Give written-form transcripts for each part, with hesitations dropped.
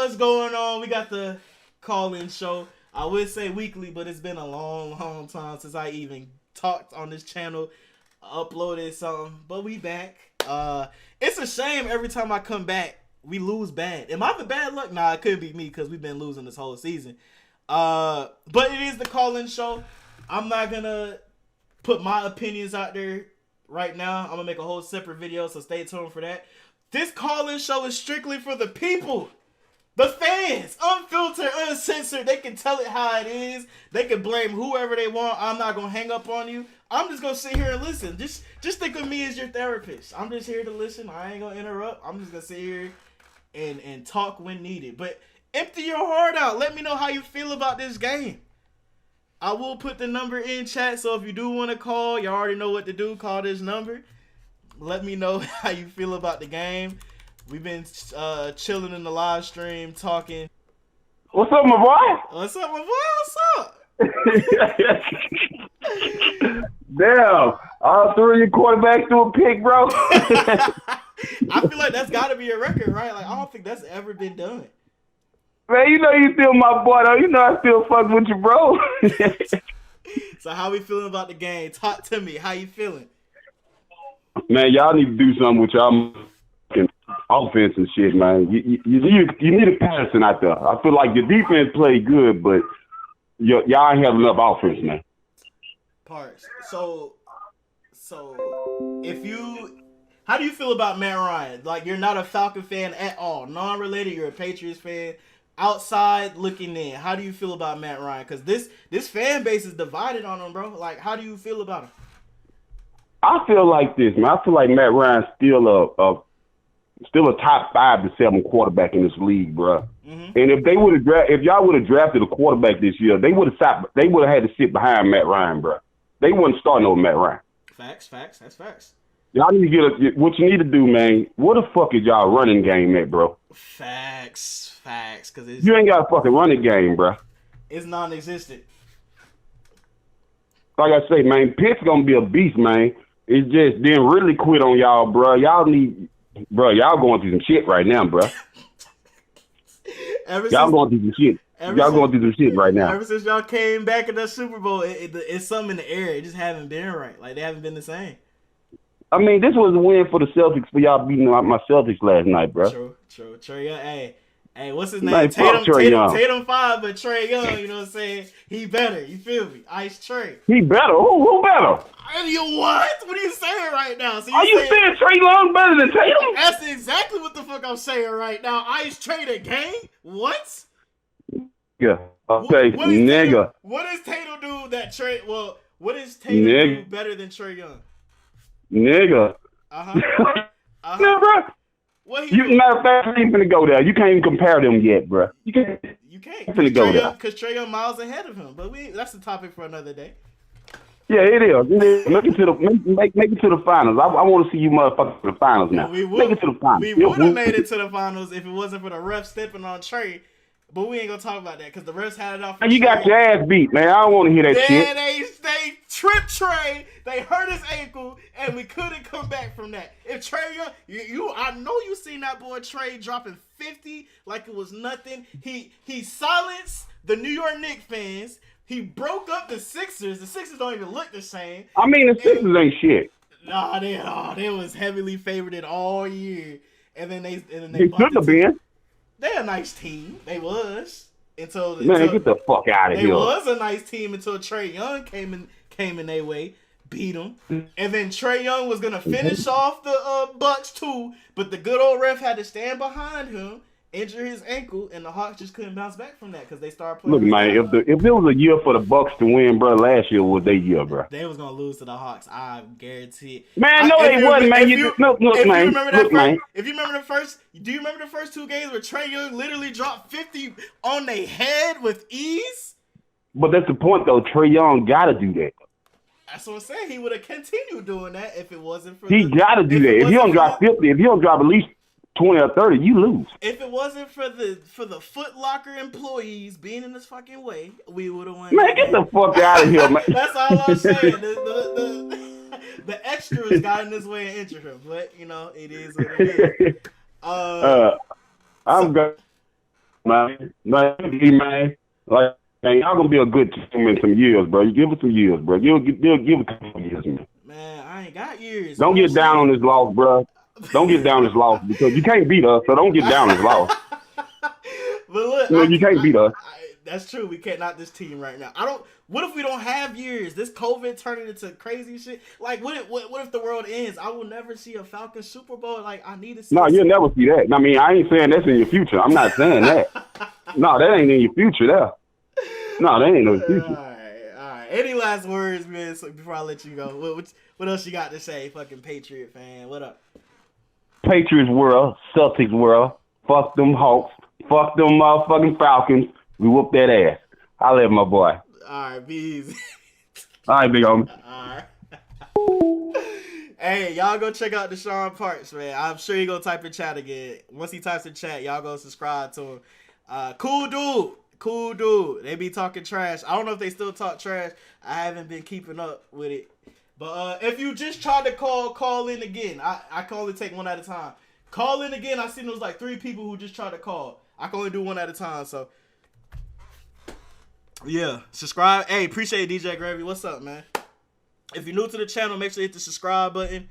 what's going on? We got the call-in show. I would say weekly, but it's been a long time since I even talked on this channel, uploaded something. But we back. It's a shame every time I come back, we lose bad. Am I the bad luck? Nah, it could be me because we've been losing this whole season. But it is the call-in show. I'm not gonna put my opinions out there right now. I'm gonna make a whole separate video, so stay tuned for that. This call-in show is strictly for the people. The fans, unfiltered, uncensored, they can tell it how it is. They can blame whoever they want. I'm not going to hang up on you. I'm just going to sit here and listen. Just think of me as your therapist. I'm just here to listen. I ain't going to interrupt. I'm just going to sit here and talk when needed. But empty your heart out. Let me know how you feel about this game. I will put the number in chat, so if you do want to call, you already know what to do. Call this number. Let me know how you feel about the game. We've been chilling in the live stream, talking. What's up, my boy? What's up, my boy? What's up? Damn, all three of your quarterbacks threw a pick, bro. I feel like that's got to be a record, right? Like, I don't think that's ever been done. Man, you know you still my boy, though. You know I still fuck with you, bro. So how we feeling about the game? Talk to me. How you feeling? Man, y'all need to do something with y'all offense and shit, man. You need a Patterson out there. I feel like your defense played good, but y'all ain't have enough offense, man. Parts. So how do you feel about Matt Ryan? Like, you're not a Falcon fan at all, non-related. You're a Patriots fan. Outside looking in, how do you feel about Matt Ryan? Because this fan base is divided on him, bro. Like, how do you feel about him? I feel like this, man. I feel like Matt Ryan's still a top 5 to 7 quarterback in this league, bro. Mm-hmm. And if y'all would have drafted a quarterback this year, they would have had to sit behind Matt Ryan, bro. They wouldn't start over Matt Ryan. Facts. That's facts. Y'all need to what you need to do, man. What the fuck is y'all running game at, bro? Facts. Cause you ain't got a fucking running game, bro. It's non-existent. Like I say, man, Pitt's gonna be a beast, man. It's just didn't really quit on y'all, bro. Y'all going through some shit right now, bro. Y'all going through some shit right now. Ever since y'all came back in the Super Bowl, it's something in the air. It just haven't been right. Like, they haven't been the same. I mean, this was a win for the Celtics for y'all beating my Celtics last night, bro. True. Trey Young, hey, what's his name? Tatum 5, but Trey Young, you know what I'm saying? He better. You feel me? Ice Trey. He better. Who better? You what? What are you saying right now? So are you saying Trey Young better than Tatum? That's exactly what the fuck I'm saying right now. Ice Trey the game? What? Yeah. Okay, nigga. What does Tatum do that Trey? Well, what does Tatum do better than Trey Young? Nigga. Yeah, bro. Matter of fact, you ain't finna go there. You can't even compare them yet, bro. You can't. Finna go there because Trey Young miles ahead of him. But that's the topic for another day. Yeah, it is. Make it to the finals. I want to see you motherfuckers to the finals now. Make it to the finals. We would have made it to the finals if it wasn't for the ref stepping on Trey. But we ain't gonna talk about that because the refs had it off. You got your ass beat, man. I don't want to hear that shit. They tripped Trey. They hurt his ankle, and we couldn't come back from that. If Trey Young, I know you seen that boy Trey dropping 50 like it was nothing. He silenced the New York Knicks fans. He broke up the Sixers. The Sixers don't even look the same. I mean, the Sixers ain't shit. Nah, they was heavily favored all year, and then they should have been. They're a nice team. They was get the fuck out of here. They was a nice team until Trey Young came in their way, beat them, and then Trey Young was gonna finish off the Bucks too, but the good old ref had to stand behind him, injure his ankle, and the Hawks just couldn't bounce back from that because they started playing. Look, man, if it was a year for the Bucks to win, bro, last year was their year, bro. They was gonna lose to the Hawks. I guarantee it. Man, no, they wasn't, man. If you remember the first 2 games where Trey Young literally dropped 50 on their head with ease? But that's the point, though. Trey Young gotta do that. That's what I'm saying. He would have continued doing that if it wasn't for. He gotta do that. If you don't drop 50, if you don't drop at least 20 or 30, you lose. If it wasn't for the Foot Locker employees being in this fucking way, we would have won. Man, get the fuck out of here, man. That's all I'm saying. The extras got in this way and injured him, but you know it is what it is. I'm good. man. Man. Like, man, y'all gonna be a good team in some years, bro. You give it some years, bro. You'll give it a couple years, man. Man, I ain't got years, Don't man. get down on Shit. this loss, bro. Don't get down on this loss because you can't beat us, so don't get down on this loss. But look, You know, you can't beat us. that's true. We can't knock this team right now. I don't. What if we don't have years? This COVID turning into crazy shit. Like, what if the world ends? I will never see a Falcon Super Bowl. Like, I need to see. No, you'll never see that. I mean, I ain't saying that's in your future. I'm not saying that. No, that ain't in your future there. No, that ain't no future. All right. Any last words, man? So before I let you go, what else you got to say, fucking Patriot fan? What up? Patriots world, Celtics world. Fuck them Hawks. Fuck them motherfucking Falcons. We whoop that ass. I live my boy. All right, be easy. All right, big homie. All right. Hey, y'all go check out Deshaun Parks, man. I'm sure he gonna type in chat again. Once he types in chat, y'all go subscribe to him. Cool dude. They be talking trash. I don't know if they still talk trash. I haven't been keeping up with it. But if you just tried to call in again. I can only take one at a time. Call in again. I seen there was like 3 people who just tried to call. I can only do one at a time, so yeah. Subscribe. Hey, appreciate it, DJ Gravy. What's up, man? If you're new to the channel, make sure you hit the subscribe button.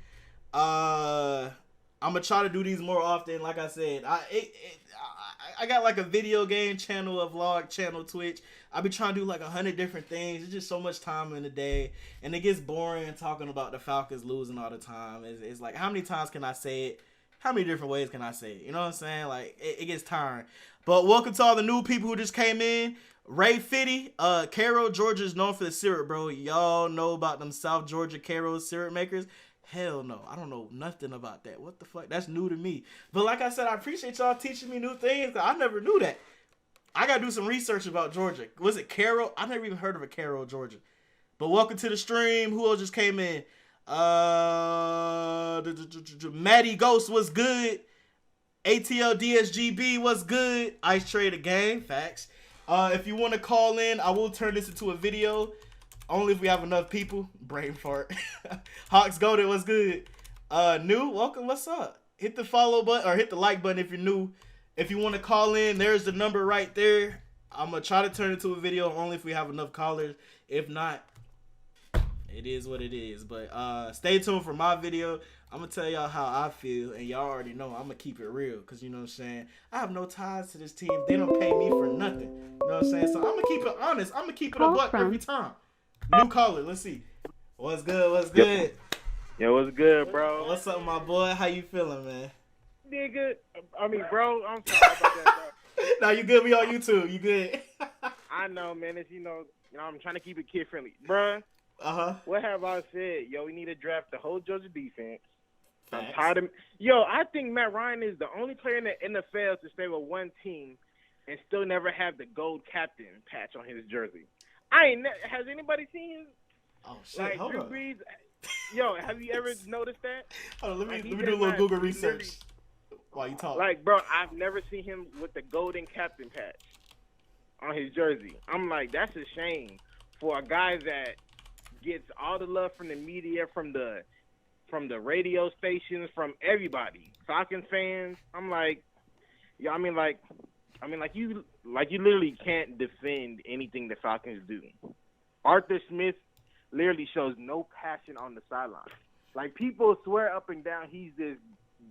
I'm gonna try to do these more often. Like I said, I got like a video game channel, a vlog channel, Twitch. I be trying to do like 100 different things. It's just so much time in the day, and it gets boring talking about the Falcons losing all the time. It's like, how many times can I say it? How many different ways can I say it? You know what I'm saying? Like, it gets tiring. But welcome to all the new people who just came in. Ray Fitty, Cairo, Georgia is known for the syrup, bro. Y'all know about them South Georgia Cairo syrup makers? Hell no. I don't know nothing about that. What the fuck? That's new to me. But like I said, I appreciate y'all teaching me new things. I never knew that. I got to do some research about Georgia. Was it Cairo? I never even heard of a Cairo, Georgia. But welcome to the stream. Who else just came in? Maddie Ghost was good. ATL DSGB was good. Ice Trader Gang. Facts. If you want to call in, I will turn this into a video. Only if we have enough people. Brain fart. Hawks Golden, what's good? New, welcome, what's up? Hit the follow button or hit the like button if you're new. If you want to call in, there's the number right there. I'm going to try to turn it into a video only if we have enough callers. If not, it is what it is. But stay tuned for my video. I'm going to tell y'all how I feel, and y'all already know I'm going to keep it real because, you know what I'm saying, I have no ties to this team. They don't pay me for nothing. You know what I'm saying? So I'm going to keep it honest. I'm going to keep it a buck every time. New caller, let's see. What's good? What's good? Yo, what's good, bro? What's up, my boy? How you feeling, man? Did good. I mean, bro, I'm sorry about that, bro. Nah, you good? We on YouTube. You good? I know, man. It's, you know, I'm trying to keep it kid friendly, bro. What have I said? Yo, we need to draft the whole Georgia defense. I'm tired of. Yo, I think Matt Ryan is the only player in the NFL to stay with one team and still never have the gold captain patch on his jersey. Has anybody seen his? Oh shit! Like, hold Drew on. Brees. Yo, have you ever noticed that? Hold on, let Like, me do a little Google research while you talk. Like, bro, I've never seen him with the golden captain patch on his jersey. I'm like, that's a shame for a guy that gets all the love from the media, from the radio stations, from everybody, Falcons fans. I'm like, yeah, I mean, you literally can't defend anything the Falcons do. Arthur Smith literally shows no passion on the sideline. Like, people swear up and down he's this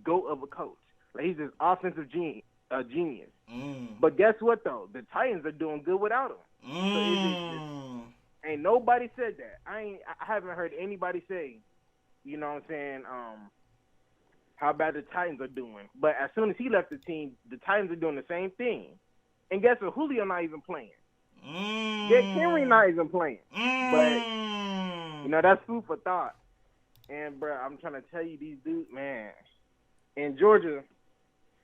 goat of a coach. Like, he's this offensive genius. But guess what, though? The Titans are doing good without him. So ain't nobody said that. I haven't heard anybody say, you know what I'm saying, how bad the Titans are doing. But as soon as he left the team, the Titans are doing the same thing. And guess what? Julio not even playing. Derrick Henry not even playing. But, you know, that's food for thought. And, bro, I'm trying to tell you, these dudes, man, in Georgia,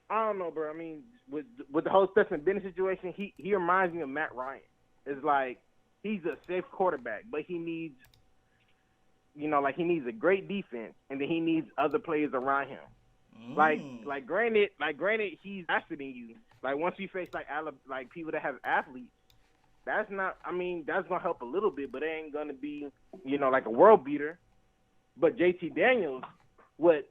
I don't know, bro. I mean, with the whole Stephen Bennett situation, he reminds me of Matt Ryan. It's like he's a safe quarterback, but he needs, you know, like, he needs a great defense, and then he needs other players around him. Like granted, he's faster than you. Like, once you face like people that have athletes, that's not. I mean, that's gonna help a little bit, but it ain't gonna be, you know, like a world beater. But JT Daniels, like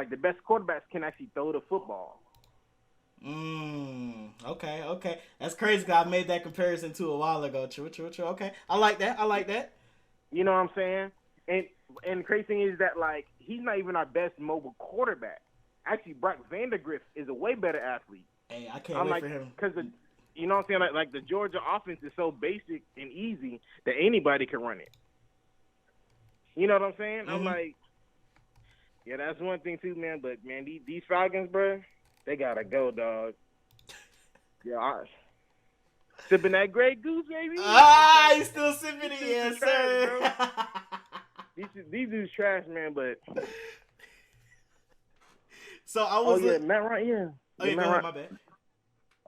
the best quarterbacks can actually throw the football. Okay. That's crazy. 'Cause I made that comparison to a while ago. True. Okay, I like that. You know what I'm saying? And the crazy thing is that like he's not even our best mobile quarterback. Actually, Brock Vandagriff is a way better athlete. Hey, I can't wait for him. Because you know what I'm saying? Like the Georgia offense is so basic and easy that anybody can run it. You know what I'm saying? I'm like, yeah, that's one thing too, man. But man, these Falcons, bro, they gotta go, dog. Yeah, sipping that Grey Goose, baby. He's still sipping it, yes, sir. These dudes trash, man. But so I was. Matt Ryan. Yeah. Oh yeah, Matt Ryan. my bad.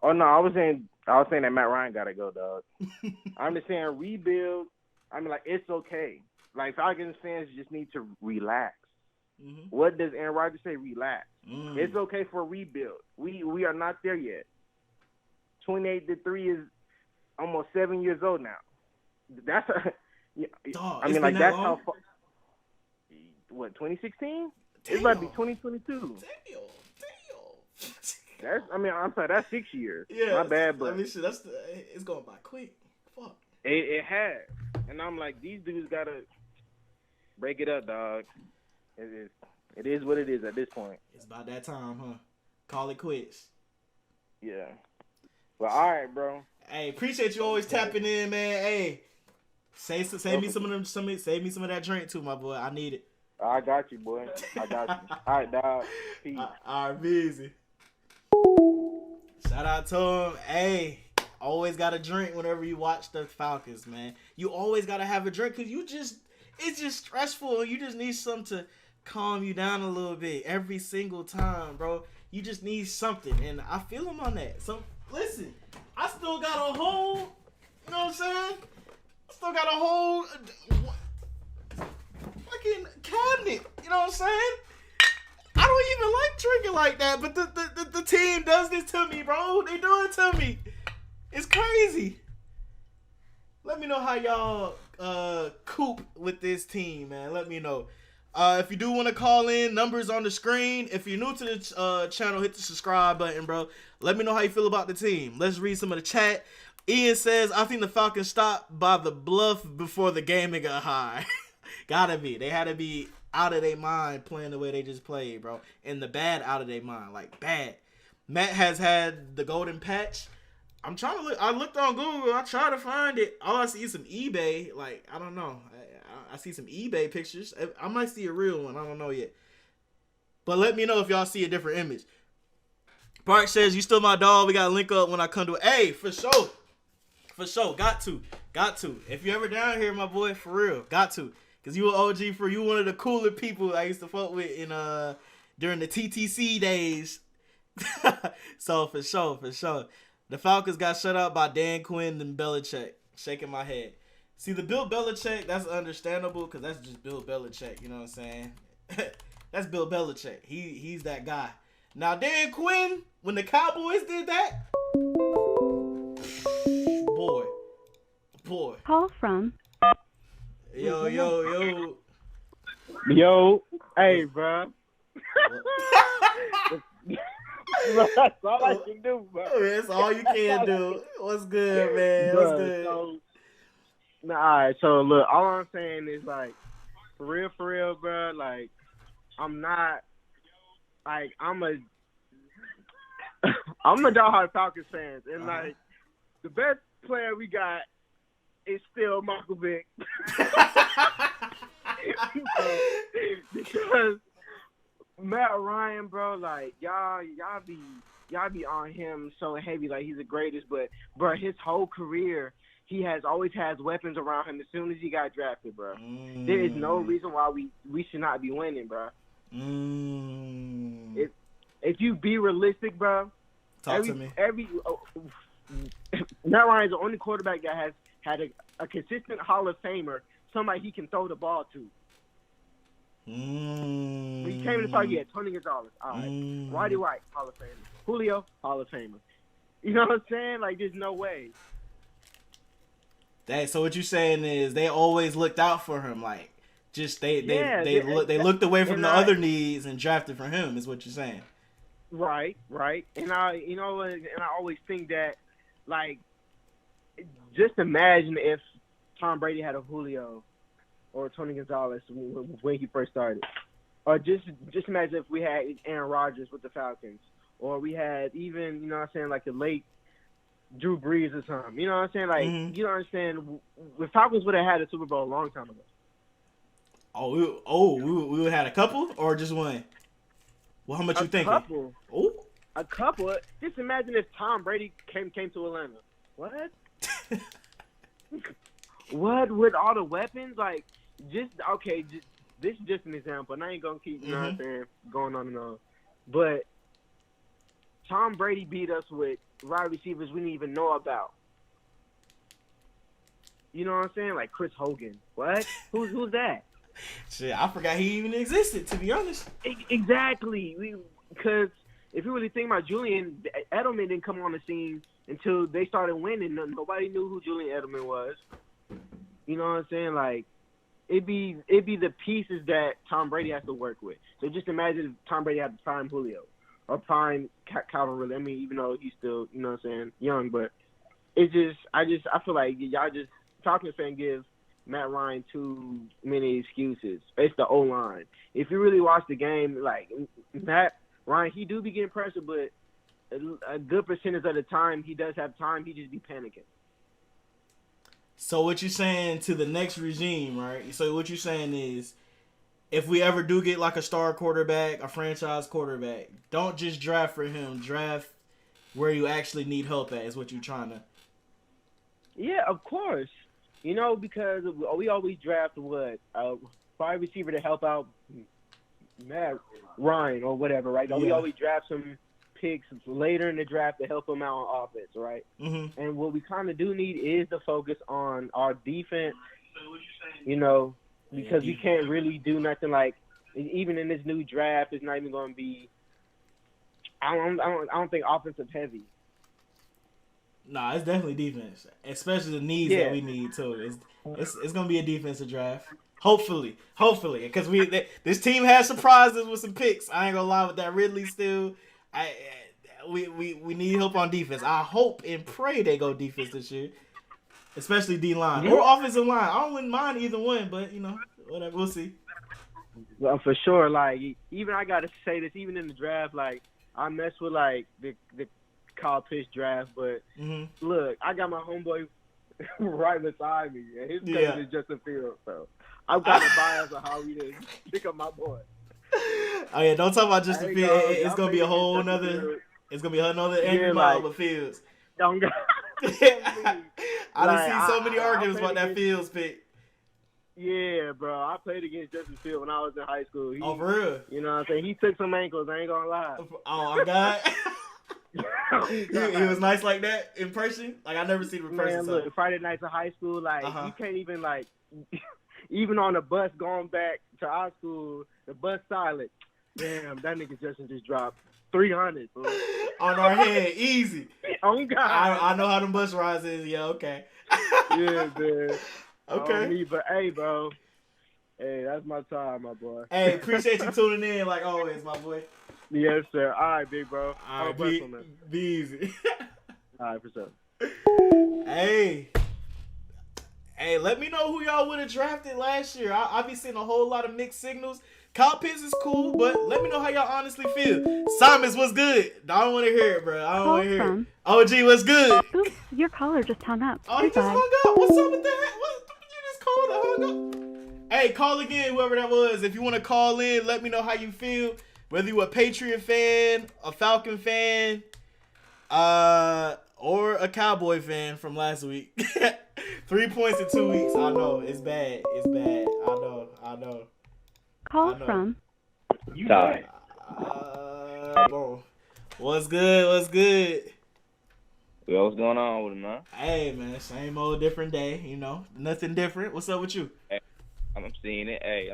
Oh no, I was saying that Matt Ryan gotta go, dog. I'm just saying rebuild. I mean, like it's okay. Like Falcons fans just need to relax. Mm-hmm. What does Aaron Rodgers say? Relax. It's okay for a rebuild. We are not there yet. 28-3 is almost 7 years old now. That's Dog, I mean, like that's how. What 2016? It's about to be 2022. Damn. That's. I mean, I'm sorry. That's 6 years. Yeah, my bad, but I mean, shit, it's going by quick. Fuck. It has, and I'm like, these dudes gotta break it up, dog. It is what it is at this point. It's about that time, huh? Call it quits. Yeah. Well, all right, bro. Hey, appreciate you always tapping in, man. Hey, save me some of them. Save me some of that drink too, my boy. I need it. I got you, boy. I got you. All right, dog. Peace. All right, busy. Shout out to him. Hey, always got a drink whenever you watch the Falcons, man. You always got to have a drink because it's just stressful. You just need something to calm you down a little bit every single time, bro. You just need something, and I feel him on that. So, listen, I still got a whole, you know what I'm saying? I still got a whole fucking cabinet, you know what I'm saying? I don't even like drinking like that, but the team does this to me, bro. They do it to me. It's crazy. Let me know how y'all coop with this team, man. Let me know. If you do want to call in, numbers on the screen. If you're new to the channel, hit the subscribe button, bro. Let me know how you feel about the team. Let's read some of the chat. Ian says, I think the Falcons stopped by the bluff before the game got high. Gotta be. They had to be out of their mind playing the way they just played, bro. And the bad out of their mind. Like, bad. Matt has had the golden patch. I'm trying to look. I looked on Google. I tried to find it. All I see is some eBay. Like, I don't know. I see some eBay pictures. I might see a real one. I don't know yet. But let me know if y'all see a different image. Park says, you still my dog. We got to link up when I come to it. Hey, for sure. For sure. Got to. If you ever down here, my boy, for real. Got to. Because you an OG for you one of the cooler people I used to fuck with in during the TTC days. So, for sure. The Falcons got shut out by Dan Quinn and Belichick. Shaking my head. See, the Bill Belichick, that's understandable because that's just Bill Belichick. You know what I'm saying? That's Bill Belichick. He's that guy. Now, Dan Quinn, when the Cowboys did that, boy. Call from. Yo. Hey, bro. That's all I can do, bro. That's all you can do. What's good, man? What's good? All right, so look, all I'm saying is like, for real, bro. Like, I'm not, like, I'm a diehard Falcons fans, and like, the best player we got is still Michael Vick. Because Matt Ryan, bro, like y'all be on him so heavy, like he's the greatest, but bro, his whole career he always has weapons around him as soon as he got drafted, bro. There is no reason why we should not be winning, bro. If you be realistic, bro, Talk to me. Matt Ryan's the only quarterback that has had a consistent Hall of Famer, somebody he can throw the ball to. When he came in the park, he had Tony Gonzalez. All right. Roddy White, Hall of Famer. Julio, Hall of Famer. You know what I'm saying? Like, there's no way. So what you're saying is they always looked out for him, like just they looked away from the other needs and drafted for him. Is what you're saying? Right. And I always think that, like, just imagine if Tom Brady had a Julio or Tony Gonzalez when he first started, or just imagine if we had Aaron Rodgers with the Falcons, or we had even, you know what I'm saying, like the late Drew Brees or something. You know what I'm saying? Like, you don't understand. The Falcons would have had a Super Bowl a long time ago. We would have had a couple or just one? Well, how much you thinking? A couple. Just imagine if Tom Brady came to Atlanta. What? What with all the weapons? Like, this is just an example, and I ain't gonna keep, you know what I'm saying, going on and on. But Tom Brady beat us with wide receivers we didn't even know about. You know what I'm saying? Like Chris Hogan. What? Who's that? Shit, I forgot he even existed, to be honest. Exactly. Because if you really think about Julian, Edelman didn't come on the scene until they started winning. Nobody knew who Julian Edelman was. You know what I'm saying? Like, it'd be the pieces that Tom Brady has to work with. So just imagine if Tom Brady had to prime Julio or prime Calvin Ridley. I mean, even though he's still, you know what I'm saying, young, but I feel like y'all just, Falcons fan gives Matt Ryan too many excuses. It's the O-line. If you really watch the game, like, Matt Ryan, he do be getting pressure, but a good percentage of the time he does have time, he just be panicking. So what you saying to the next regime, right? So what you saying is, if we ever do get like a star quarterback, a franchise quarterback, don't just draft for him. Draft where you actually need help at is what you're trying to. Yeah, of course. You know, because we always draft a wide receiver to help out Matt Ryan or whatever, right? Yeah. We always draft some picks later in the draft to help him out on offense, right? Mm-hmm. And what we kind of do need is to focus on our defense, you know, because we can't really do nothing like, even in this new draft, it's not even going to be, I don't think offensive heavy. Nah, it's definitely defense, especially the needs that we need too. It's gonna be a defensive draft. Hopefully, because this team has surprises with some picks. I ain't gonna lie with that Ridley still. We need help on defense. I hope and pray they go defense this year, especially D line or offensive line. I wouldn't mind either one, but you know, whatever, we'll see. Well, for sure. Like, even I gotta say this, even in the draft, like, I mess with like the Kyle Pitts draft, but look, I got my homeboy right beside me, and his cousin is Justin Fields, so I've got a bias on how we did pick up my boy. Oh yeah, don't talk about Justin Fields. It's gonna be a whole nother. It's gonna be another angry mob with Fields. Don't go. I done seen so many arguments about that Fields pick. Yeah, bro. I played against Justin Fields when I was in high school. For real? You know what I'm saying? He took some ankles. I ain't gonna lie. Oh my God. He was nice like that in person. Like, I never seen him in person. Man, look, Friday nights in high school, like, you can't even, like, even on the bus going back to our school, the bus silent. Damn, that nigga Justin just dropped 300 on our head, easy. Oh God, I know how them bus rides is. Yeah, okay. Yeah, man. Okay. Me, but hey, bro. Hey, that's my time, my boy. Hey, appreciate you tuning in like always, my boy. Yes, sir. All right, big bro. All right, be easy. All right, for sure. Hey, let me know who y'all would have drafted last year. I be seeing a whole lot of mixed signals. Kyle Pitts is cool, but let me know how y'all honestly feel. Simons, what's good? I don't want to hear it, bro. I don't want to hear it. OG, what's good? Oops, your caller just hung up. Oh, he just hung up? What's up with that? What? You just called and hung up? Hey, call again, whoever that was. If you want to call in, let me know how you feel. Whether you a Patriot fan, a Falcon fan, or a Cowboy fan from last week. 3 points in 2 weeks. I know. It's bad. It's bad. I know. Call from. Ty. Bro. What's good? Well, what's going on with him, man? Hey, man. Same old, different day. You know, nothing different. What's up with you? Hey, I'm seeing it. Hey,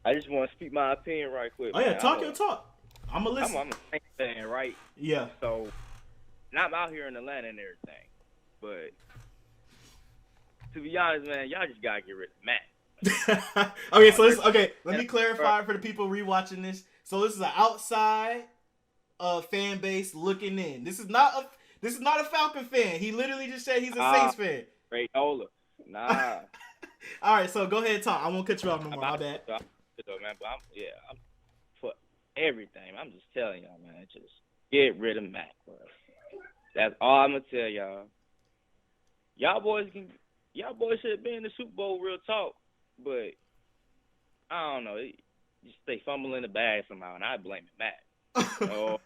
I just want to speak my opinion right quick. Oh, yeah. Talk your talk. I'm going to listen. I'm a Saints fan, right? Yeah. So, and I'm out here in Atlanta and everything. But, to be honest, man, y'all just got to get rid of Matt. Okay, so let me clarify for the people rewatching this. So this is an outside fan base looking in. This is not a Falcon fan. He literally just said he's a Saints fan. Great Ola. Nah. All right, so go ahead and talk. I won't cut you off no more. My bad. Man, but I'm for everything. I'm just telling y'all, man. Just get rid of Mac, bro. That's all I'm gonna tell y'all. Y'all boys should have been in the Super Bowl, real talk. But I don't know. Just they fumble in the bag somehow, and I blame it Mac. No.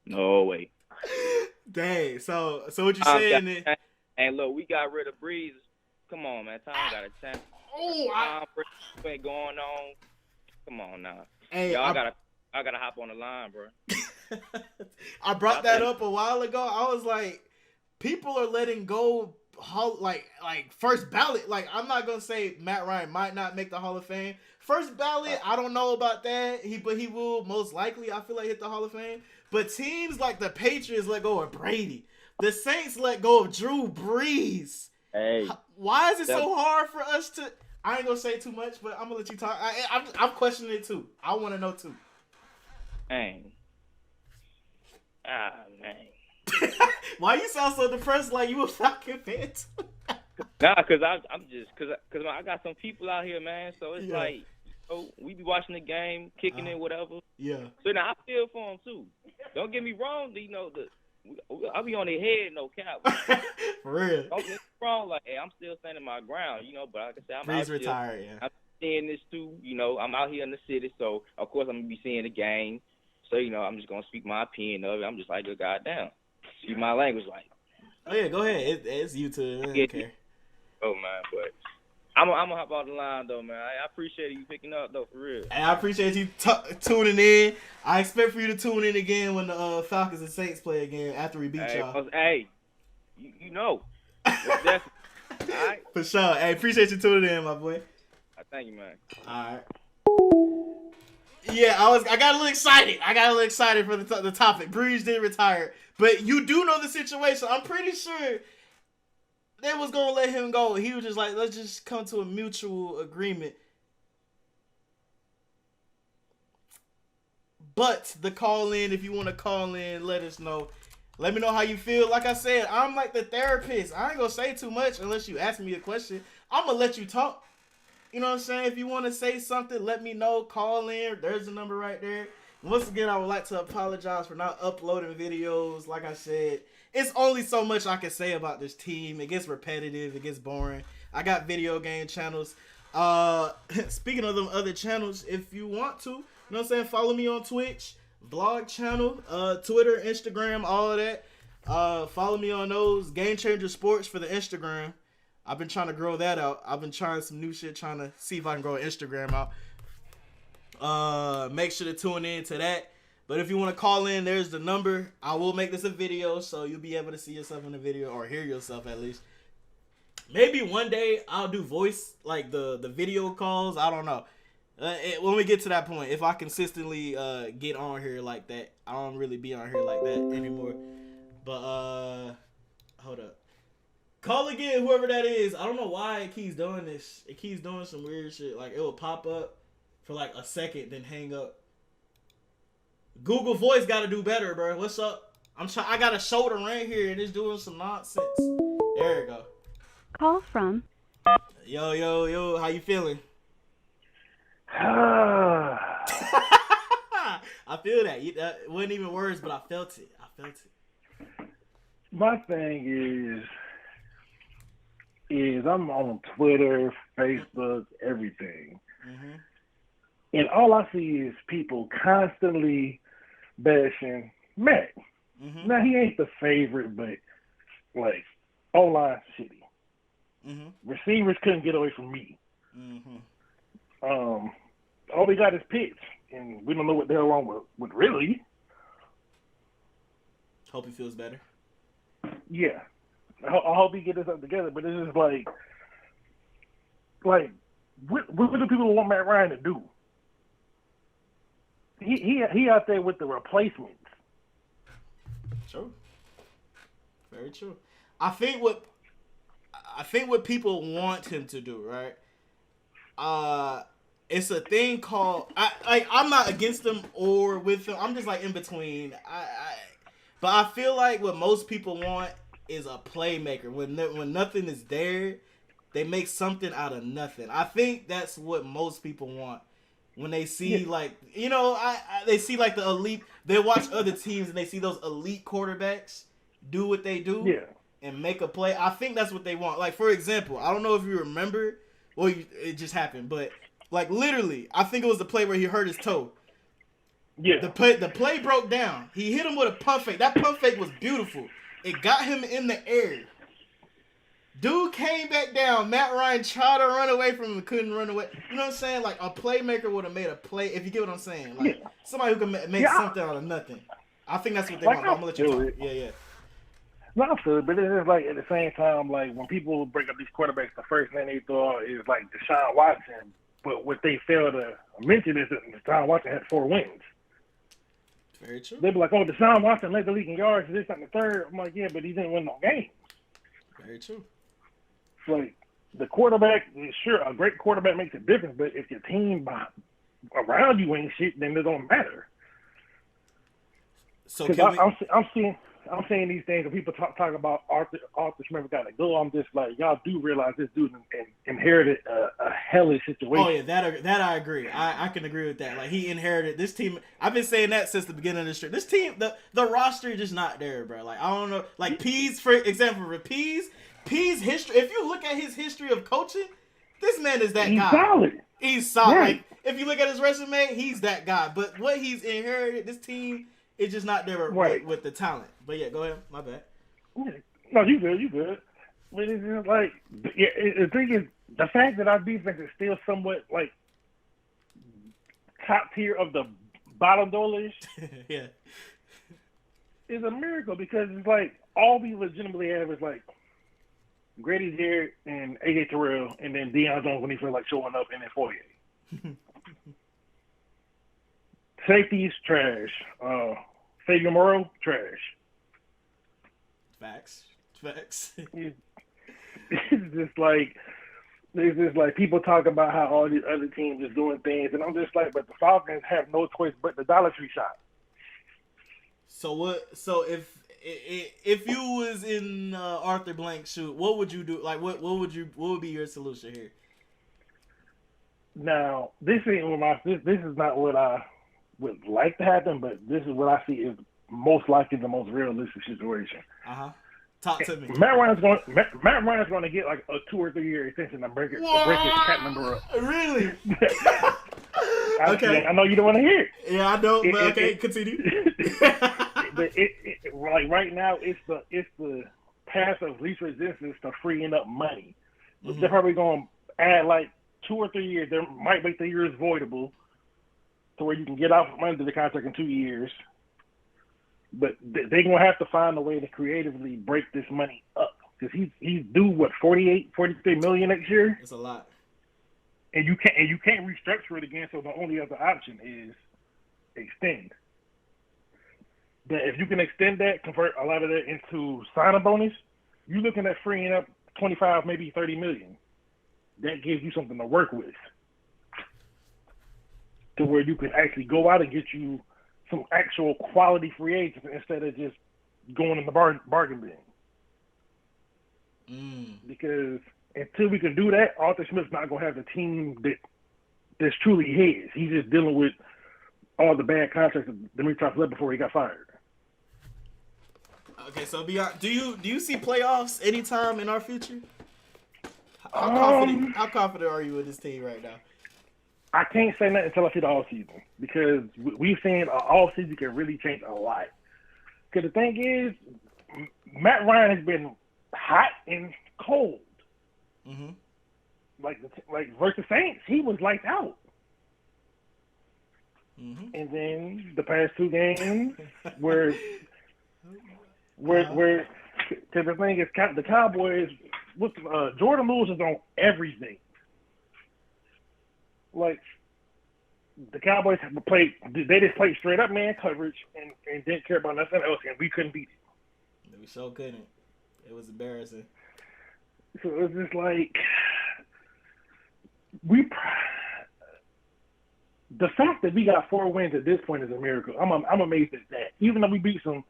No way. Dang. So what you saying? And look, we got rid of Breeze. Come on, man. Tom got a chance. Tom ain't going on. Come on now. Hey, y'all I gotta hop on the line, bro. I brought that up a while ago. I was like, people are letting go like first ballot. Like, I'm not gonna say Matt Ryan might not make the Hall of Fame. First ballot, I don't know about that. But he will most likely, I feel like, hit the Hall of Fame. But teams like the Patriots let go of Brady. The Saints let go of Drew Brees. Hey, why is it so hard for us to? I ain't gonna say too much, but I'm gonna let you talk. I'm questioning it too. I want to know too. Man. Why you sound so depressed? Like you a Falcon fan too? Nah, cause I'm just cause I got some people out here, man. So it's like, we be watching the game, kicking it, whatever. Yeah. So now I feel for them too. Don't get me wrong. You know I'll be on their head, no cap. For real. Don't get me wrong. Like, hey, I'm still standing my ground, you know. But like I said, I'm Breeze out here. Retired. Yeah. I'm seeing this too, you know. I'm out here in the city, so of course I'm gonna be seeing the game. So you know, I'm just gonna speak my opinion of it. I'm just like, goddamn, see my language, like. Oh yeah, go ahead. It's YouTube. Okay. Oh man, but I'm gonna hop out the line though, man. I appreciate you picking up though, for real. And I appreciate you tuning in. I expect for you to tune in again when the Falcons and Saints play again after we beat y'all. Hey, you know. All right. For sure. Hey, appreciate you tuning in, my boy. Thank you, man. All right. Yeah, I got a little excited. For the topic. Breeze did retire, but you do know the situation. I'm pretty sure they was gonna let him go. He was just like, let's just come to a mutual agreement. But the call in, if you want to call in, let us know. Let me know how you feel. Like I said, I'm like the therapist. I ain't gonna say too much unless you ask me a question. I'm gonna let you talk. You know what I'm saying? If you want to say something, let me know. Call in. There's the number right there. Once again, I would like to apologize for not uploading videos. Like I said, it's only so much I can say about this team. It gets repetitive. It gets boring. I got video game channels. Speaking of them other channels, if you want to, you know what I'm saying, follow me on Twitch, vlog channel, Twitter, Instagram, all of that. Follow me on those. Game Changer Sports for the Instagram. I've been trying to grow that out. I've been trying some new shit, trying to see if I can grow Instagram out. Make sure to tune in to that. But if you want to call in, there's the number. I will make this a video, so you'll be able to see yourself in the video, or hear yourself at least. Maybe one day I'll do voice, like the video calls. I don't know. When we get to that point, if I consistently get on here like that. I don't really be on here like that anymore. But hold up. Call again, whoever that is. I don't know why it keeps doing this. It keeps doing some weird shit. Like, it will pop up for like a second, then hang up. Google Voice got to do better, bro. What's up? I got a shoulder right here, and it's doing some nonsense. There we go. Call from. Yo. How you feeling? I feel that. It wasn't even words, but I felt it. My thing is I'm on Twitter, Facebook, everything. Mm-hmm. And all I see is people constantly bashing Mac. Mm-hmm. Now, he ain't the favorite, but, like, O-line shitty. Mm-hmm. Receivers couldn't get away from me. Mm-hmm. All we got is pitch, and we don't know what the hell wrong with really. Hope he feels better. Yeah. I hope he get this up together, but it's just like what do people want Matt Ryan to do? He out there with the replacements. True. Very true. I think what people want him to do, right? it's a thing called I'm not against them or with them. I'm just like in between. But I feel like what most people want is a playmaker. When nothing is there, they make something out of nothing. I think that's what most people want. When they see they see like the elite, they watch other teams and they see those elite quarterbacks do what they do and make a play. I think that's what they want. Like, for example, I don't know if you remember, it just happened, but like literally, I think it was the play where he hurt his toe. Yeah. The play broke down. He hit him with a pump fake. That pump fake was beautiful. It got him in the air. Dude came back down. Matt Ryan tried to run away from him, couldn't run away. You know what I'm saying? Like, a playmaker would have made a play, if you get what I'm saying. Like, somebody who can make something out of nothing. I think that's what they want. I'm going to let you talk. Yeah. No, I feel it, but it's just like at the same time, like when people bring up these quarterbacks, the first name they throw out is like Deshaun Watson. But what they fail to mention is that Deshaun Watson had 4 wins. Very true. They'd be like, oh, Deshaun Watson led the league in yards, this, that, and the third. I'm like, yeah, but he didn't win no games. Very true. It's like the quarterback, sure, a great quarterback makes a difference, but if your team around you ain't shit, then it don't matter. So I'm seeing these things and people talk about Arthur Smith got to go. I'm just like, y'all do realize this dude inherited a hellish situation. Oh yeah, that I agree. I can agree with that. Like, he inherited this team. I've been saying that since the beginning of the stream. This team, the roster is just not there, bro. Like, I don't know. Like Pease, for example, Pease history. If you look at his history of coaching, this man is that guy. He's solid. Right. Like, if you look at his resume, he's that guy. But what he's inherited, this team is just not there with the talent. But yeah, go ahead. My bad. No, you good. But it's just like, the thing is, the fact that our defense is still somewhat like top tier of the bottom dollar yeah, is a miracle, because it's like all we legitimately have is like Grady Jarrett and AJ Terrell, and then Deion Jones when he feels like showing up, and then Foyer. Safety's trash. Fabian Moreau, trash. Facts. It's just like people talk about how all these other teams is doing things, and I'm just like, but the Falcons have no choice but the Dollar Tree shot. So if you was in Arthur Blank's shoe, what would you do? Like, what would be your solution here? Now, this is not what I would like to happen, but this is what I see is most likely the most realistic situation. Talk to me. Matt Ryan's going to get like a 2 or 3 year extension to break his cap number up. Really? Okay. I know you don't want to hear it. Yeah, I don't. But okay, continue. But like right now, it's the path of least resistance to freeing up money. Mm-hmm. They're probably going to add like 2 or 3 years. They might make the years voidable to where you can get out from under the contract in 2 years. But they're going to have to find a way to creatively break this money up, because he's due, what, $43 million next year? It's a lot. And you can't restructure it again, so the only other option is extend. But if you can extend that, convert a lot of that into sign-on bonus, you're looking at freeing up 25, maybe 30 million. That gives you something to work with, to where you can actually go out and get you some actual quality free agents instead of just going in the bargain bin. Because until we can do that, Arthur Smith's not going to have the team that's truly his. He's just dealing with all the bad contracts that Dimitroff left before he got fired. Okay, so beyond, do you see playoffs anytime in our future? How confident are you with this team right now? I can't say nothing until I see the all season, because we've seen all season can really change a lot. Because the thing is, Matt Ryan has been hot and cold. Mm-hmm. Like versus Saints, he was lights out. Mm-hmm. And then the past 2 games, where because the thing is, the Cowboys, with Jordan Lewis is on everything. Like, the Cowboys they just played straight up man coverage and didn't care about nothing else, and we couldn't beat it. We so couldn't. It was embarrassing. So it was just like the fact that we got 4 wins at this point is a miracle. I'm amazed at that. Even though we beat some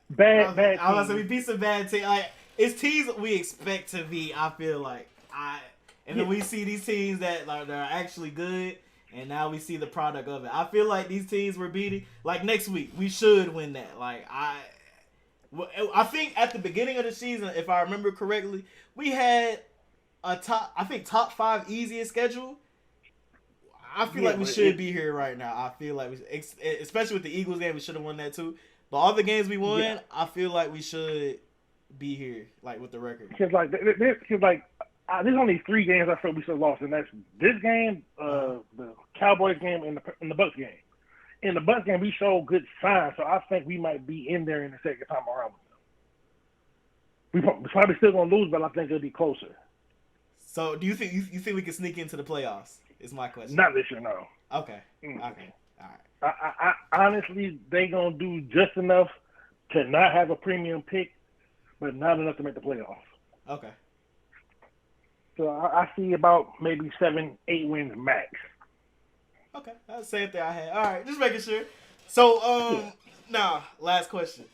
bad teams. I was we beat some bad teams. Like, it's teams that we expect to be. I feel like then we see these teams that are actually good, and now we see the product of it. I feel like these teams we're beating, like next week, we should win that. Like I think at the beginning of the season, if I remember correctly, we had a top 5 easiest schedule. I feel like we should be here right now. I feel like especially with the Eagles game, we should have won that too. But all the games we won, I feel like we should be here, like with the record. Because there's only 3 games I feel we should have lost, and that's this game, the Cowboys game, and the Bucs game. In the Bucs game, we showed good signs, so I think we might be in there in the second time around with them. We're probably still gonna lose, but I think it'll be closer. So, do you think we can sneak into the playoffs? Is my question. Not this year, no. Okay. Okay. All right. I honestly, they gonna do just enough to not have a premium pick, but not enough to make the playoffs. Okay. So I see about maybe 7-8 wins max. Okay, that's the same thing I had. All right, just making sure. So, now last question.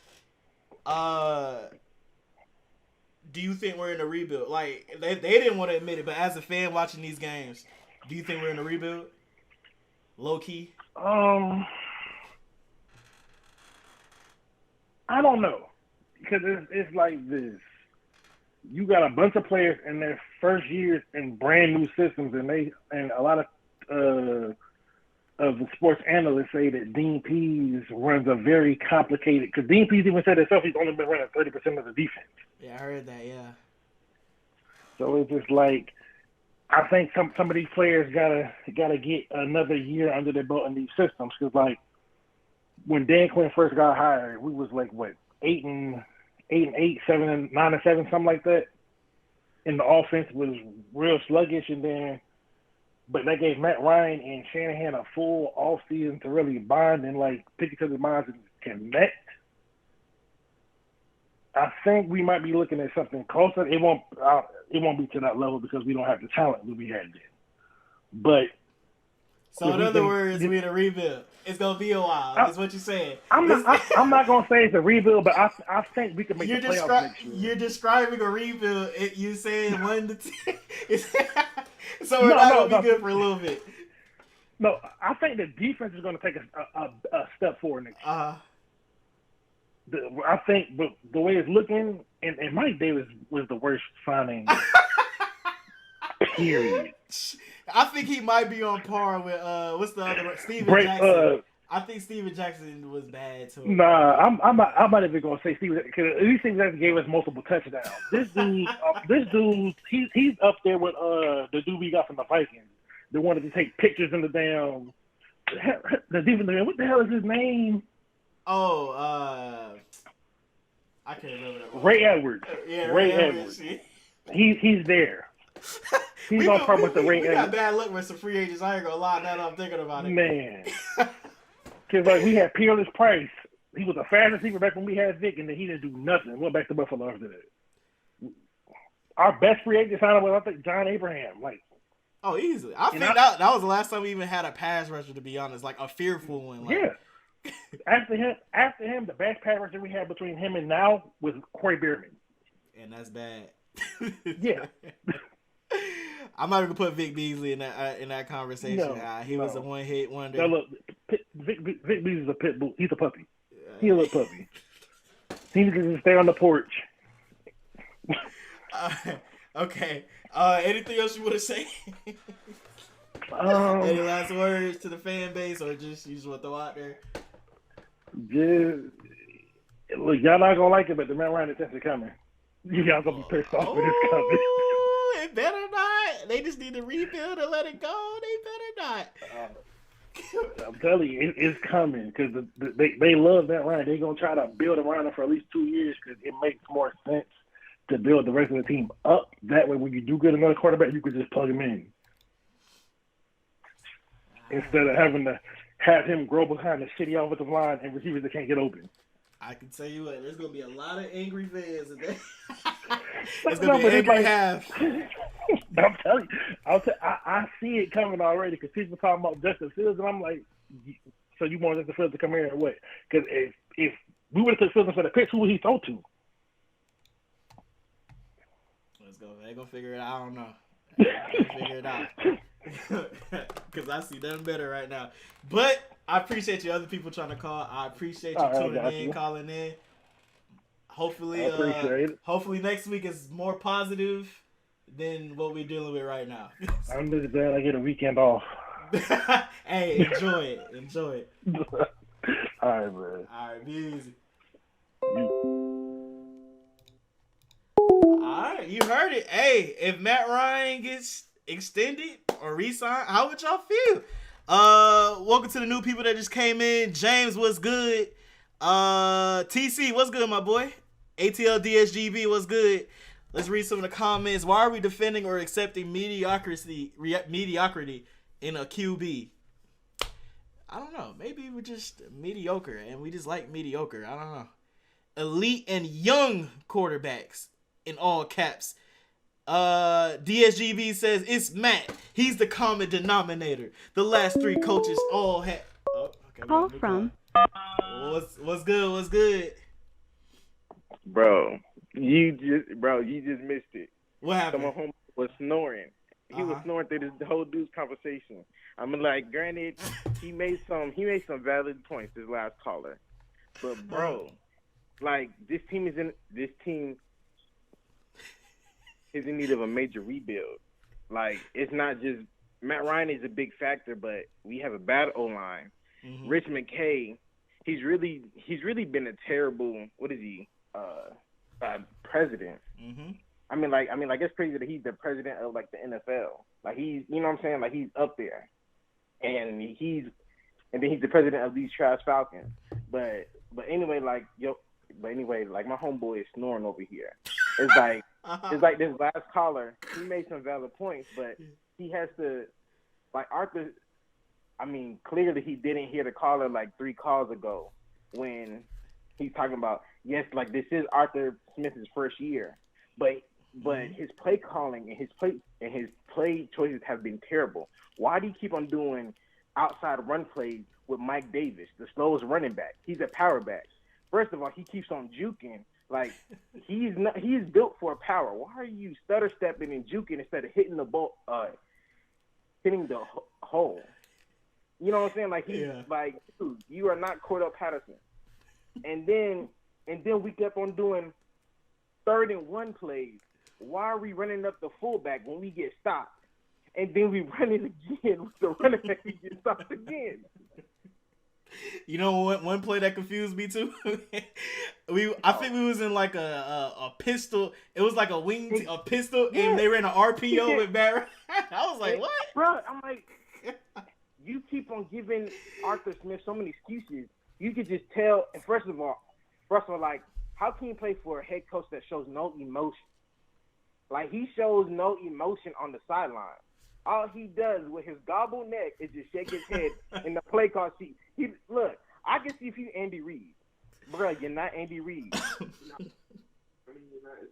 Do you think we're in a rebuild? Like they didn't want to admit it, but as a fan watching these games, do you think we're in a rebuild? Low key. I don't know, because it's like this. You got a bunch of players in their first years in brand new systems, and a lot of the sports analysts say that Dean Pease runs a very complicated. Because Dean Pease even said himself he's only been running 30% of the defense. Yeah, I heard that. Yeah. So it's just like, I think some of these players gotta get another year under their belt in these systems. Because like when Dan Quinn first got hired, we was like what 8-8, 7-9, 7, something like that. And the offense was real sluggish, but that gave Matt Ryan and Shanahan a full off season to really bond and like pick each other's minds and connect. I think we might be looking at something closer. It won't be to that level because we don't have the talent that we had then. But so in other words, we're in a rebuild. It's gonna be a while. That's what you're saying. I'm not gonna say it's a rebuild, but I think we can make the playoffs next year. You're describing a rebuild. You're saying 1 to 10. So we're not gonna be good for a little bit. No, I think the defense is gonna take a step forward next year. I think, but the way it's looking, and Mike Davis was the worst signing. Period. I think he might be on par with what's the other Steven Jackson. I think Steven Jackson was bad too. Nah, I'm not even gonna say Steven, because at least Steven Jackson gave us multiple touchdowns. This dude, he's up there with the dude we got from the Vikings. They wanted to take pictures in the damn. The defense. What the hell is his name? Oh, I can't remember that one. Ray Edwards. Yeah, Ray Edwards. He's there. He's on par with the Ray Edwards. We got bad luck with some free agents. I ain't gonna lie. Now that I'm thinking about it, man. Because like we had Peerless Price. He was a fast receiver back when we had Vic, and then he didn't do nothing. Went back to Buffalo after that. Our best free agent signing was, I think, John Abraham. Like, oh, easily. I think that was the last time we even had a pass rusher, to be honest, like a fearful one. Like. Yeah. After him, the best pass rusher we had between him and now was Corey Bierman. And that's bad. Yeah. I'm not even gonna put Vic Beasley in that conversation. No, he was a one-hit wonder. No, look, Vic Beasley's a pit bull. He's a puppy. He's a little puppy. He needs to just stay on the porch. Okay. Anything else you want to say? Any last words to the fan base, or you just want to throw out there? Look, y'all not gonna like it, but the Matt Ryan attempt is coming. Y'all gonna be pissed off when it's coming. It better not. They just need to rebuild and let it go. They better not. I'm telling you, it's coming because they love Matt Ryan. They're gonna try to build around him for at least 2 years because it makes more sense to build the rest of the team up. That way, when you do get another quarterback, you could just plug him in instead of having to have him grow behind the shitty offensive line and receivers that can't get open. I can tell you what, there's gonna be a lot of angry fans today. It's No, gonna be but an it's angry like- half. But I'm telling you, I see it coming already because people talking about Justin Fields, and I'm like, so you want Justin Fields to come here and what? Because if we would have took Fields for the pitch, who would he throw to? Let's go. They gonna figure it out. I don't know. They gonna figure it out. Because I see nothing better right now. But I appreciate you other people trying to call. I appreciate you tuning in, calling in. Hopefully, I appreciate it. Hopefully next week is more positive than what we're dealing with right now. I'm just glad I get a weekend off. Hey, enjoy it. Enjoy it. All right, man. All right, be easy. You. All right, you heard it. Hey, if Matt Ryan gets extended or re-signed, how would y'all feel? Welcome to the new people that just came in. James, what's good? TC, what's good, my boy? ATL DSGB, what's good? Let's read some of the comments. Why are we defending or accepting mediocrity in a QB? I don't know. Maybe we're just mediocre and we just like mediocre. I don't know. Elite and young quarterbacks in all caps. DSGB says it's Matt. He's the common denominator. The last three coaches all had. Oh, okay. Call from. What's good? What's good? Bro, you just missed it. What happened? Someone home was snoring. He was Uh-huh. snoring through this whole dude's conversation. I'm like, granted, he made some valid points, this last caller. But bro, like this team is in need of a major rebuild. Like, it's not just Matt Ryan is a big factor, but we have a bad O-line. Mm-hmm. Rich McKay, he's really been a terrible president. Mm-hmm. I mean, it's crazy that he's the president of like the NFL. Like, he's, you know what I'm saying? Like, he's up there, and then he's the president of these trash Falcons. But anyway, like my homeboy is snoring over here. It's like it's like this last caller. He made some valid points, but he has to, like Arthur. I mean, clearly he didn't hear the caller like 3 calls ago when he's talking about, yes, like this is Arthur Smith's first year, but his play calling and his play choices have been terrible. Why do you keep on doing outside run plays with Mike Davis, the slowest running back? He's a power back. First of all, he keeps on juking. Like, he's built for power. Why are you stutter stepping and juking instead of hitting the ball, hitting the hole? You know what I'm saying? Like, he's like, dude, you are not Cordell Patterson. And then we kept on doing 3rd and 1 plays. Why are we running up the fullback when we get stopped? And then we run it again with the running back, we get stopped again. You know one play that confused me too? I think we was in like a pistol. It was like a pistol, and they ran an RPO with Barrett. I was like, what? Bro, I'm like, you keep on giving Arthur Smith so many excuses. You could just tell. And first of all, like, how can you play for a head coach that shows no emotion? Like, he shows no emotion on the sideline. All he does with his gobble neck is just shake his head in the play call sheet. Look, I can see if you Andy Reid. Bro, you're not Andy Reid.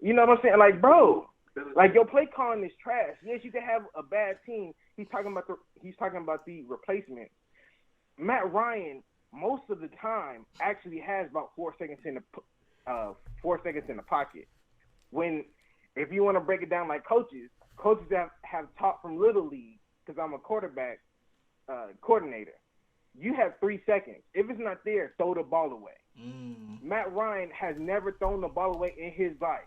You know what I'm saying? Like, bro, like, your play calling is trash. Yes, you can have a bad team. He's talking about the replacement. Matt Ryan, most of the time, actually has about 4 seconds in the pocket. If you want to break it down like coaches have taught from Little League, because I'm a quarterback coordinator. You have 3 seconds. If it's not there, throw the ball away. Matt Ryan has never thrown the ball away in his life.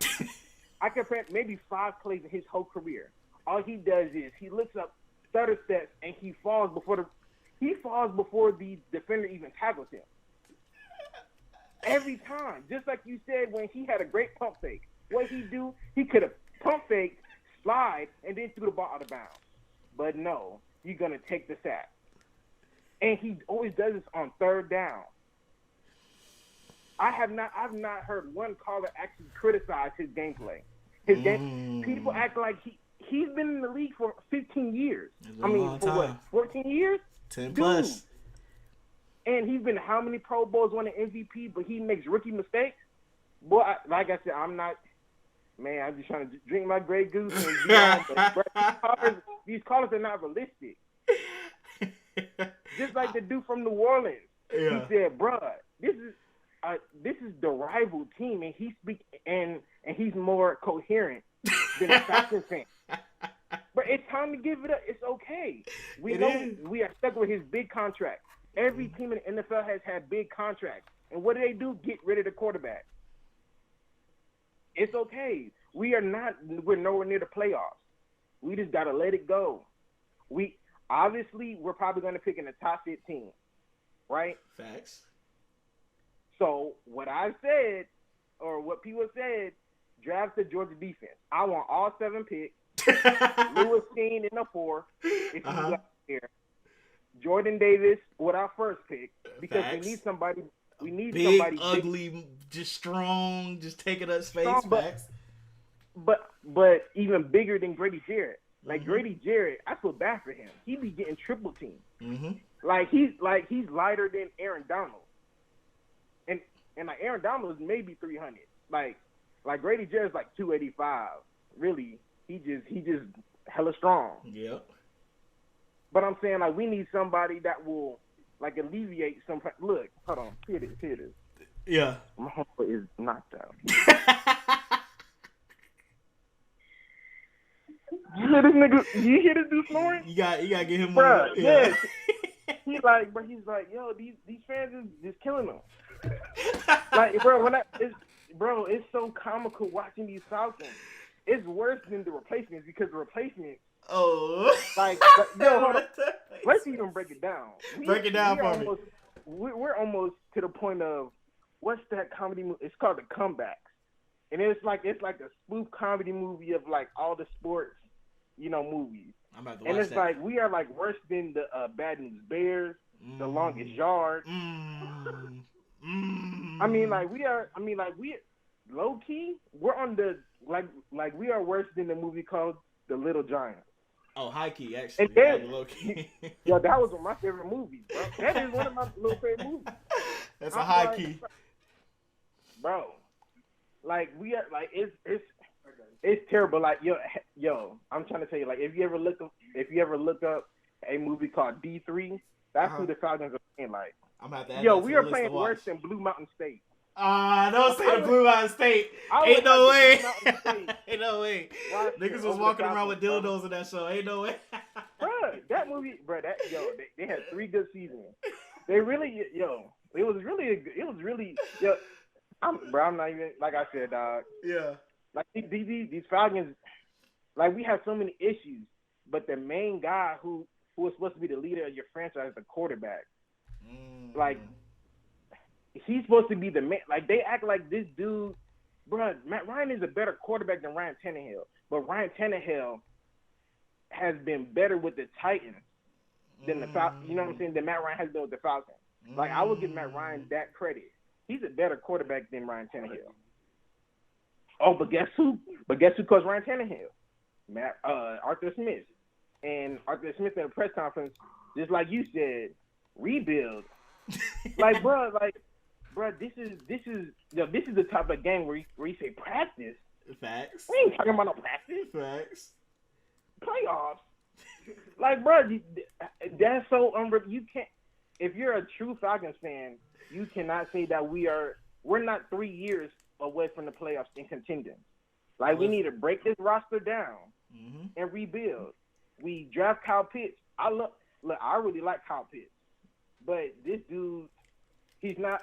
I compare maybe 5 plays in his whole career. All he does is he looks up, stutter steps, and he falls before the defender even tackles him. Every time. Just like you said when he had a great pump fake. What he do, he could have pump faked, slide, and then threw the ball out of bounds. But no, you're going to take the sack. And he always does this on 3rd down. I've not heard one caller actually criticize his gameplay. People act like he's been in the league for 15 years. I mean, for what, 14 years? 10 plus. and he's been how many Pro Bowls, won an MVP, but he makes rookie mistakes. Boy, like I said, I'm not. Man, I'm just trying to drink my Grey Goose and be on. But bro, these callers are not realistic. Just like the dude from New Orleans, he said, "Bruh, this is the rival team, and he's more coherent than a Falcons fan." But it's time to give it up. It's okay. We are stuck with his big contract. Every team in the NFL has had big contracts, and what do? Get rid of the quarterback. It's okay. We're nowhere near the playoffs. We just gotta let it go. We're probably gonna pick in the top 15, right? Facts. So what I said, or what people said, draft the Georgia defense. I want all 7 picks. Lewis King in the 4, if he's up here. Jordan Davis with our first pick, because we need somebody. We need big, somebody ugly, big, just strong, just taking up space. strong, but even bigger than Grady Jarrett. Like Grady Jarrett, I feel bad for him. He be getting triple teamed. Like he's lighter than Aaron Donald, and like Aaron Donald is maybe 300. Like Grady Jarrett's like 285. Really, he just hella strong. Yep. But I'm saying, like, we need somebody that will, like, alleviate some. Look, hold on. Here it is. Yeah. My homeboy is knocked out. You hear this nigga? You hear this dude snoring? You got to get him. Bruh, yes. He's like, yo, these fans is just killing them. Like, bro, it's so comical watching these Falcons. It's worse than the replacements, because the replacements. Oh. Like, yo, hold on. Let's even break it down. Break it down for me. We're almost to the point of, what's that comedy movie? It's called The Comebacks. And it's like a spoof comedy movie of like all the sports, movies. I'm about to and watch it's that. like we are like worse than the Bad News Bears, The Longest Yard. I mean, we low key, we're on the like we are worse than the movie called The Little Giants. Oh, high key, actually. And then, low key. Yo, that was one of my favorite movies, bro. That is one of my little favorite movies. That's a high key, bro. Like we are, like it's terrible. Like yo, I'm trying to tell you, like if you ever look up a movie called D3, that's who the Falcons are playing like. I'm about to add yo, that to we the are list playing to watch. worse than Blue Mountain State. Don't say the Blue Mountain State. Ain't no way. Ain't no way. Niggas was walking around with dildos in that show. Ain't no way. Bruh, that movie, they had 3 good seasons. They really, it was really, I'm not even, like I said, dog. Yeah. Like these Falcons, like we have so many issues, but the main guy who was supposed to be the leader of your franchise, the quarterback, like he's supposed to be the man. Like they act like this dude, bro. Matt Ryan is a better quarterback than Ryan Tannehill, but Ryan Tannehill has been better with the Titans than the Falcons. You know what I'm saying? Than Matt Ryan has been with the Falcons. Like I would give Matt Ryan that credit. He's a better quarterback than Ryan Tannehill. Oh, but guess who? Coached Ryan Tannehill? Arthur Smith. And Arthur Smith in a press conference, just like you said, rebuild. Like, bro, this is the type of game where you say practice. Facts. We ain't talking about no practice. Facts. Playoffs. Like, bro, that's so you can't. If you're a true Falcons fan, you cannot say that we're not 3 years away from the playoffs in contending. Like, we need to break this roster down and rebuild. We draft Kyle Pitts. I really like Kyle Pitts, but this dude, he's not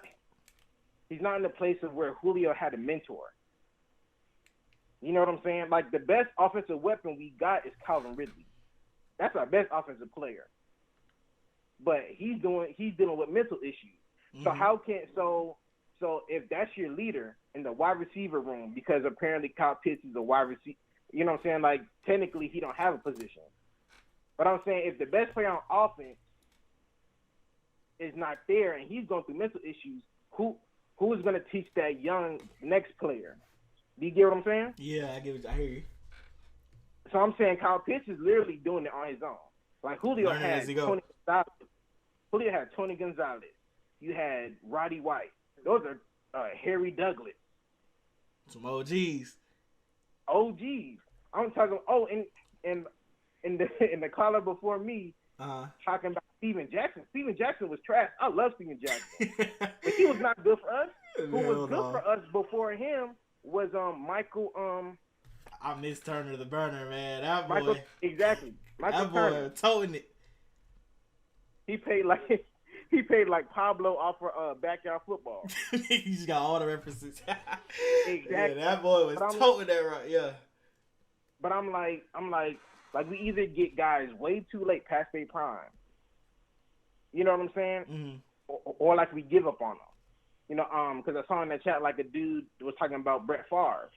in the place of where Julio had a mentor. You know what I'm saying? Like, the best offensive weapon we got is Calvin Ridley. That's our best offensive player. But he's dealing with mental issues. So so if that's your leader in the wide receiver room, because apparently Kyle Pitts is a wide receiver, you know what I'm saying? Like, technically he don't have a position. But I'm saying if the best player on offense is not there and he's going through mental issues, who is going to teach that young next player? Do you get what I'm saying? Yeah, I hear you. So I'm saying Kyle Pitts is literally doing it on his own. Like Julio had Tony Gonzalez. You had Roddy White. Those are Harry Douglas. Some OGs. OGs. I'm talking. Oh, and in the caller before me, talking about Steven Jackson. Steven Jackson was trash. I love Steven Jackson, but he was not good for us. Who was good for us before him was Michael. I miss Turner the Burner, man. That boy. Michael, exactly. Michael that Turner. boy toting it. He paid like Pablo off for backyard football. He just got all the references. Exactly. Yeah, that boy was toting that right. Yeah. But I'm like, we either get guys way too late past their prime. You know what I'm saying? Mm-hmm. Or like we give up on them. You know, because I saw in the chat like a dude was talking about Brett Favre.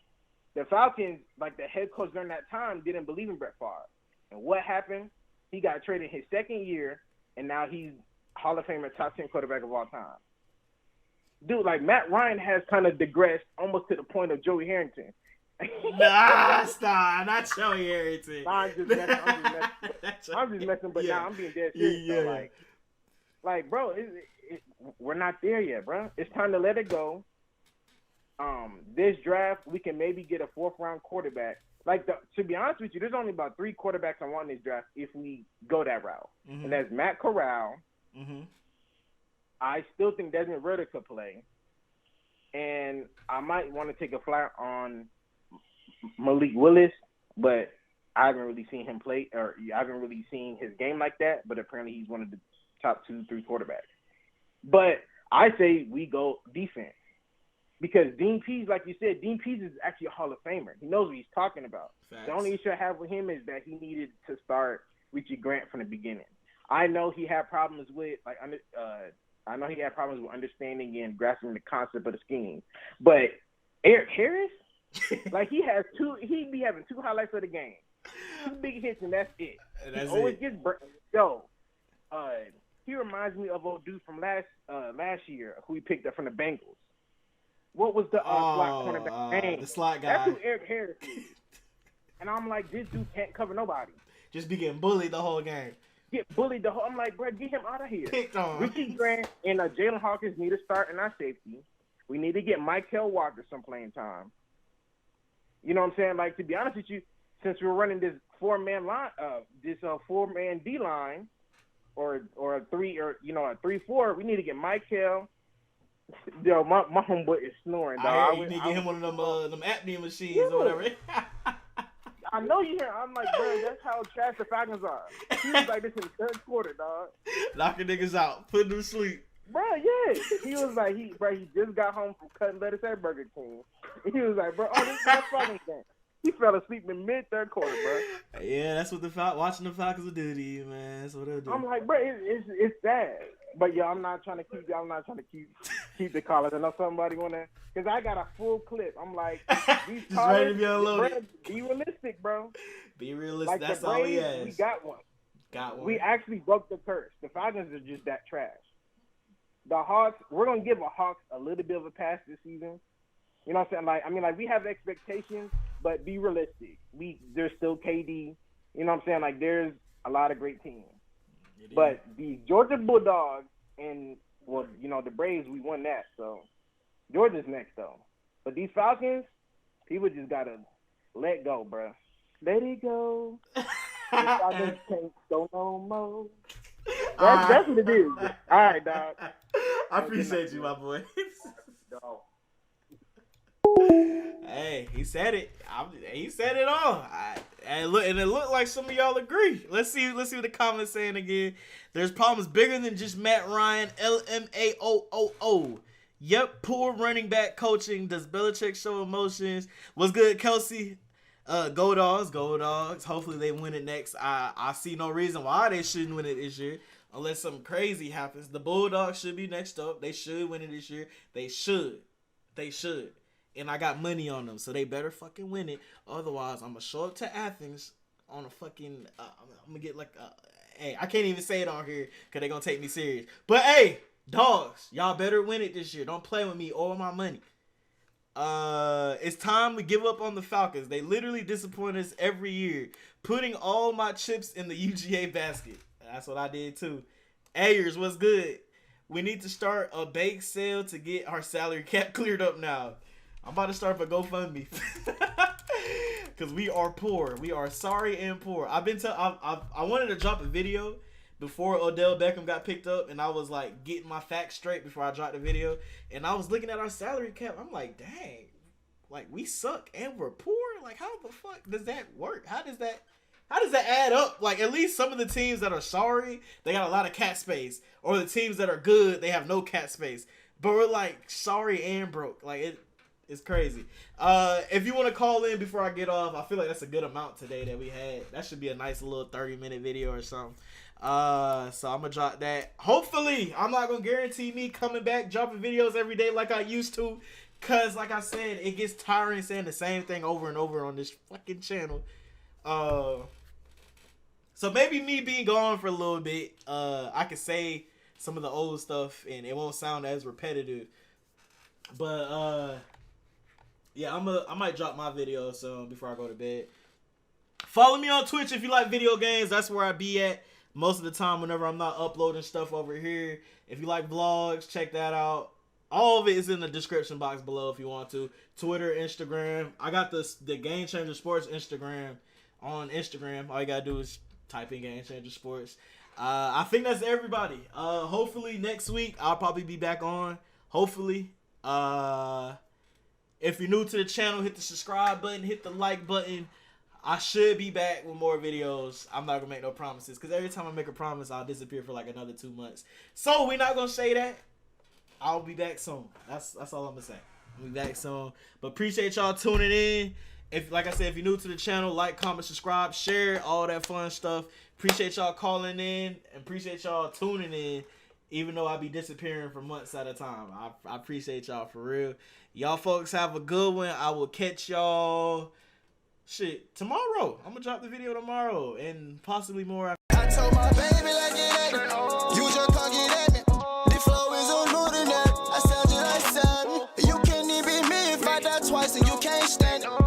The Falcons, like the head coach during that time, didn't believe in Brett Favre. And what happened? He got traded his second year, and now he's Hall of Famer, top 10 quarterback of all time. Dude, like Matt Ryan has kind of digressed almost to the point of Joey Harrington. Nah, stop. Not Joey Harrington. Nah, I'm just messing, but yeah. nah, I'm being dead serious. Yeah. So, like, bro, we're not there yet, bro. It's time to let it go. This draft, we can maybe get a 4th-round quarterback. Like, to be honest with you, there's only about 3 quarterbacks I want in this draft if we go that route. Mm-hmm. And that's Matt Corral. Mm-hmm. I still think Desmond Ridder could play. And I might want to take a flyer on Malik Willis, but I haven't really seen him play, or I haven't really seen his game like that, but apparently he's one of the top 2-3 quarterbacks. But I say we go defense. Because Dean Pease, like you said, Dean Pease is actually a Hall of Famer. He knows what he's talking about. Facts. The only issue I have with him is that he needed to start Richie Grant from the beginning. I know he had problems with understanding and grasping the concept of the scheme. But Eric Harris, like he be having 2 highlights of the game, 2 big hits, and that's it. That's he always it. gets he reminds me of old dude from last year who we picked up from the Bengals. What was the slot cornerback name? The slot guy. That's who Eric Harris is. And I'm like, this dude can't cover nobody. Just be getting bullied the whole game. Get bullied the whole. I'm like, bro, get him out of here. Picked on. Richie Grant and Jalen Hawkins need to start in our safety. We need to get Michael Walker some playing time. You know what I'm saying? Like, to be honest with you, since we're running this 4-man line, this 4-man D line, or a 3-4, we need to get Michael. Yo, my homeboy is snoring, dog. You need to get him one of them apnea machines or whatever. I know you hear. I'm like, bro, that's how trash the Falcons are. He was like this in the 3rd quarter, dog. Knocking niggas out, putting them to sleep. Bro, yeah. He was like, he just got home from cutting lettuce at Burger King. He was like, bro, this is my Falcons game. He fell asleep in mid-3rd quarter, bro. Yeah, that's what watching the Falcons will do to you, man. That's what they'll do. I'm like, bro, it's sad. But yeah, I'm not trying to keep the callers. I know somebody wanna, cause I got a full clip. I'm like, these just ready to be unloaded. Bro, be realistic, bro. Be realistic. Like that's the all Braves, we ask. we got one. We actually broke the curse. The Falcons are just that trash. The Hawks, we're gonna give the Hawks a little bit of a pass this season. You know what I'm saying? Like we have expectations, but be realistic. There's still KD. You know what I'm saying? Like there's a lot of great teams. But the Georgia Bulldogs and, the Braves, we won that. So Georgia's next, though. But these Falcons, people just got to let go, bro. Let it go. The Falcons can't go no more. That's what it is. All right, dog. I appreciate you, my boy. Hey, he said it. He said it all. And it looked like some of y'all agree. Let's see what the comments saying again. There's problems bigger than just Matt Ryan. LMAOOO. Yep, poor running back coaching. Does Belichick show emotions? What's good, Kelsey? Go Dogs, go Dogs. Hopefully they win it next. I see no reason why they shouldn't win it this year. Unless something crazy happens. The Bulldogs should be next up. They should win it this year. They should. And I got money on them, so they better fucking win it. Otherwise, I'm going to show up to Athens on a fucking... I'm going to get like... hey, I can't even say it on here because they're going to take me serious. But hey, dogs, y'all better win it this year. Don't play with me or my money. It's time to give up on the Falcons. They literally disappoint us every year. Putting all my chips in the UGA basket. That's what I did too. Ayers, what's good? we need to start a bake sale to get our salary cap cleared up now. I'm about to start a GoFundMe. Because we are poor. We are sorry and poor. I wanted to drop a video before Odell Beckham got picked up, and I was like getting my facts straight before I dropped the video. And I was looking at our salary cap. I'm like, dang, like we suck and we're poor. Like, how the fuck does that work? How does that add up? Like, at least some of the teams that are sorry, they got a lot of cap space, or the teams that are good, they have no cap space. But we're like sorry and broke. Like it's crazy. If you want to call in before I get off, I feel like that's a good amount today that we had. That should be a nice little 30-minute video or something. So I'm gonna drop that. Hopefully, I'm not gonna guarantee me coming back dropping videos every day like I used to, cause like I said, it gets tiring saying the same thing over and over on this fucking channel. So maybe me being gone for a little bit, I can say some of the old stuff and it won't sound as repetitive. But yeah, I might drop my video soon before I go to bed. Follow me on Twitch if you like video games. That's where I be at most of the time whenever I'm not uploading stuff over here. If you like vlogs, check that out. All of it is in the description box below if you want to. Twitter, Instagram. I got the Game Changer Sports Instagram on Instagram. All you gotta do is type in Game Changer Sports. I think that's everybody. Hopefully next week I'll probably be back on. Hopefully. If you're new to the channel, hit the subscribe button, hit the like button. I should be back with more videos. I'm not gonna make no promises, because every time I make a promise, I'll disappear for like another 2 months. So we're not gonna say that. I'll be back soon. That's all I'm gonna say. I'll be back soon. But appreciate y'all tuning in. Like I said, if you're new to the channel, like, comment, subscribe, share, all that fun stuff. Appreciate y'all calling in and appreciate y'all tuning in, even though I be disappearing for months at a time. I appreciate y'all for real. Y'all folks have a good one. I will catch y'all tomorrow. I'm gonna drop the video tomorrow and possibly more after. I told my baby like it ain't. You just can't get at me. The flow is on more than that. I sound you like something. You can't even me if I die twice and you can't stand it.